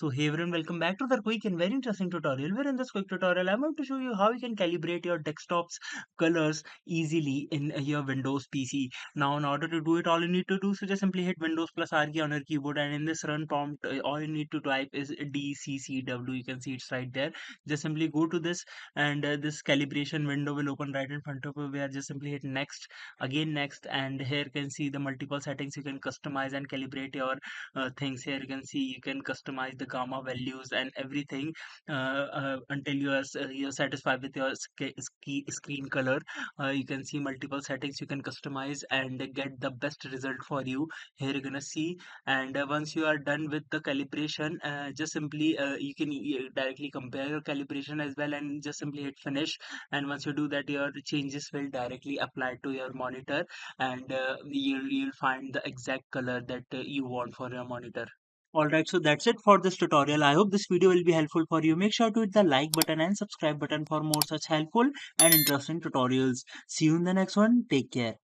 So hey everyone, welcome back to the quick and very interesting tutorial. Where in this quick tutorial, I'm going to show you how you can calibrate your desktop's colors easily in your Windows PC. Now, in order to do it, all you need to do is just simply hit Windows plus R key on your keyboard, and in this run prompt, all you need to type is DCCW. You can see it's right there. Just simply go to this, and this calibration window will open right in front of you. Where just simply hit next, again next, and here you can see the multiple settings you can customize and calibrate your things. Here you can see you can customize the gamma values and everything until you're satisfied with your screen color. You can see multiple settings you can customize and get the best result for you. Here you're gonna see, and once you are done with the calibration, just simply you can directly compare your calibration as well, and just simply hit finish. And once you do that, your changes will directly apply to your monitor, and you'll find the exact color that you want for your monitor. Alright, so that's it for this tutorial. I hope this video will be helpful for you. Make sure to hit the like button and subscribe button for more such helpful and interesting tutorials. See you in the next one. Take care.